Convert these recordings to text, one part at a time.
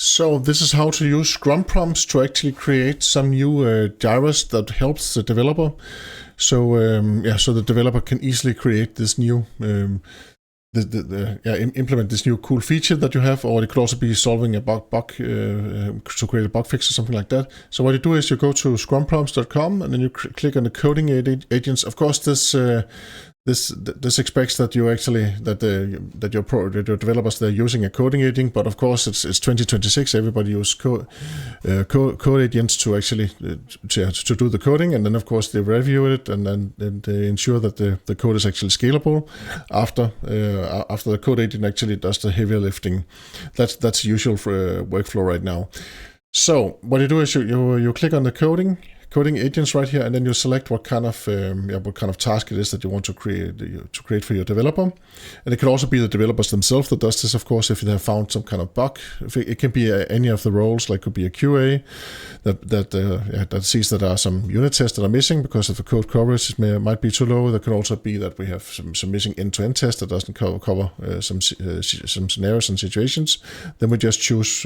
So this is how to use Scrum prompts to actually create some new Jiras that helps the developer. So so the developer can easily create this new, implement this new cool feature that you have, or it could also be solving a bug to create a bug fix or something like that. So what you do is you go to scrumprompts.com and then you click on the coding agents. Of course, this expects that you actually that your developers, they're using a coding agent, but of course it's 2026. Everybody uses code agents to actually to do the coding, and then of course they review it and they ensure that the code is actually scalable after the code agent actually does the heavy lifting. That's usual for workflow right now. So what you do is you click on the coding agents right here, and then you select what kind of task it is that you want to create for your developer. And it can also be the developers themselves that does this, of course, if they have found some kind of bug. It can be any of the roles, like could be a QA that sees that there are some unit tests that are missing because of the code coverage might be too low. There can also be that we have some missing end-to-end tests that doesn't cover some scenarios and situations. Then we just choose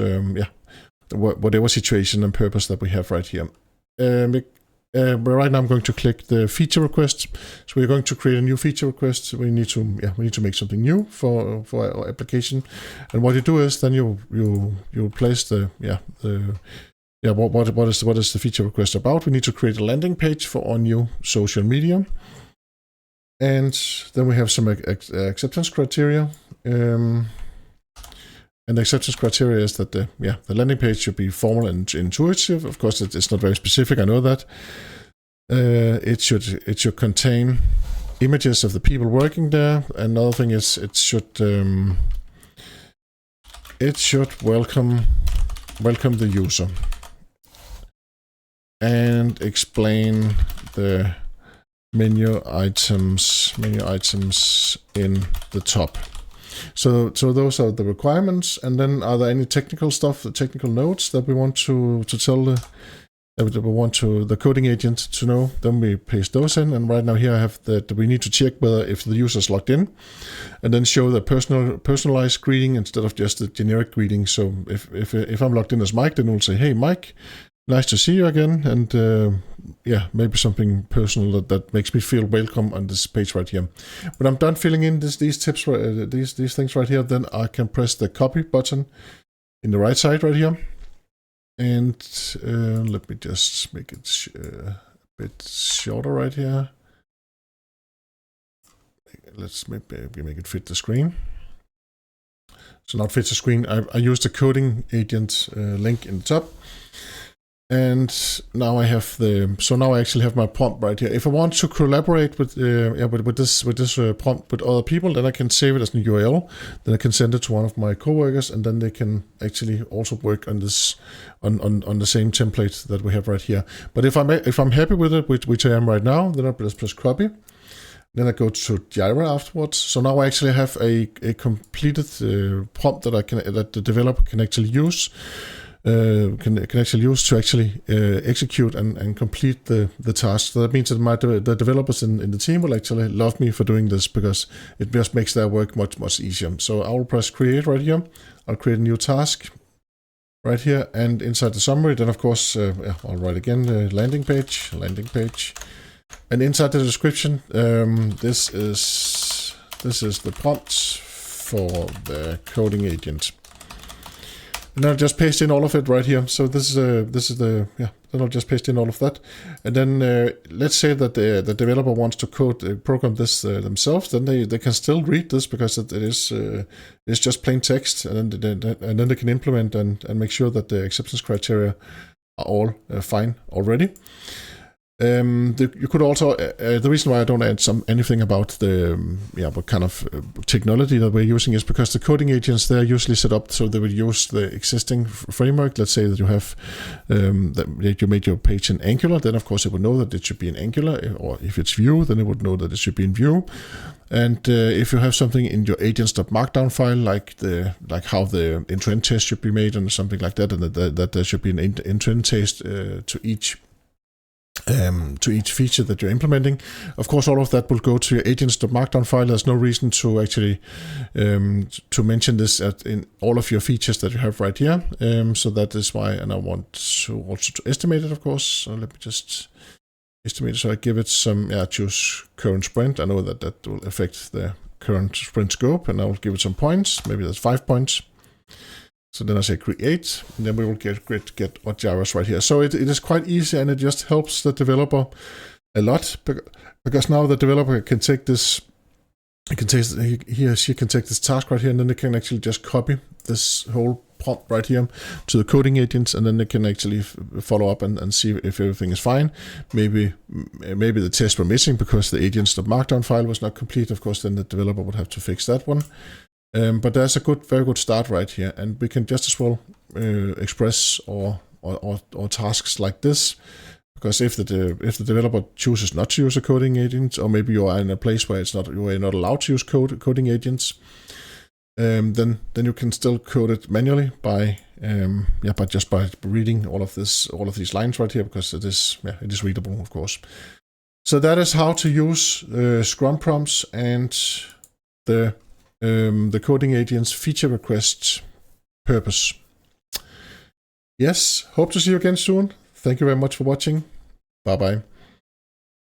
whatever situation and purpose that we have right here. Right now I'm going to click the feature request. So we're going to create a new feature request. We need to make something new for our application. And what you do is then you place what is the feature request about. We need to create a landing page for our new social media. And then we have some acceptance criteria. And the acceptance criteria is that the landing page should be formal and intuitive. Of course, it's not very specific. I know that. It should contain images of the people working there. Another thing is it should welcome the user and explain the menu items in the top. So those are the requirements, and then are there any technical notes that we want to tell the coding agent to know? Then we paste those in, and right now here I have that we need to check whether if the user is logged in, and then show the personalized greeting instead of just the generic greeting. So if I'm logged in as Mike, then we'll say, "Hey Mike, nice to see you again," and maybe something personal that makes me feel welcome on this page right here. When I'm done filling in these tips, these things right here, then I can press the copy button in the right side right here. And let me just make it a bit shorter right here. Let's maybe make it fit the screen. So not fit the screen. I use the coding agent link in the top. And now I actually have my prompt right here. If I want to collaborate with this prompt with other people, then I can save it as an URL. Then I can send it to one of my coworkers, and then they can actually also work on this on the same template that we have right here. But if I'm happy with it, which I am right now, then I just press copy. Then I go to Jira afterwards. So now I actually have a completed prompt that the developer can actually use. Can actually use to actually execute and complete the task. So that means that the developers in the team will actually love me for doing this, because it just makes their work much easier. So I will press create right here. I'll create a new task right here, and inside the summary, then of course I'll write again landing page, and inside the description, this is the prompt for the coding agent. And I'll just paste in all of it right here. So then I'll just paste in all of that. And then let's say that the developer wants to program this themselves. Then they can still read this, because it's just plain text, and then they can implement and make sure that the acceptance criteria are all fine already. You could also the reason why I don't add anything about what kind of technology that we're using is because the coding agents, they're usually set up so they would use the existing framework. Let's say that you have that you made your page in Angular, then of course it would know that it should be in Angular, or if it's Vue, then it would know that it should be in Vue. And if you have something in your agents.markdown file, like how the end-to-end test should be made and something like that, and that there should be an end-to-end test to each to each feature that you're implementing. Of course, all of that will go to your agents.markdown file. There's no reason to actually to mention this in all of your features that you have right here. So that is why, and I want to also to estimate it, of course. So let me just estimate it. So I give it some, choose current sprint. I know that will affect the current sprint scope, and I will give it some points. Maybe that's 5 points. So then I say create, and then we will get our Jiras right here. So it is quite easy, and it just helps the developer a lot, because now the developer can take this, he or she can take this task right here, and then they can actually just copy this whole prompt right here to the coding agents, and then they can actually follow up and see if everything is fine. Maybe the tests were missing because the agents.markdown file was not complete. Of course, then the developer would have to fix that one. But there's a very good start right here, and we can just as well express or tasks like this, because if the developer chooses not to use a coding agent, or maybe you are in a place where you are not allowed to use coding agents, then you can still code it manually by reading all of these lines right here, because it is readable, of course. So that is how to use Scrum prompts and the coding agent's feature request purpose. Yes, hope to see you again soon. Thank you very much for watching. Bye bye.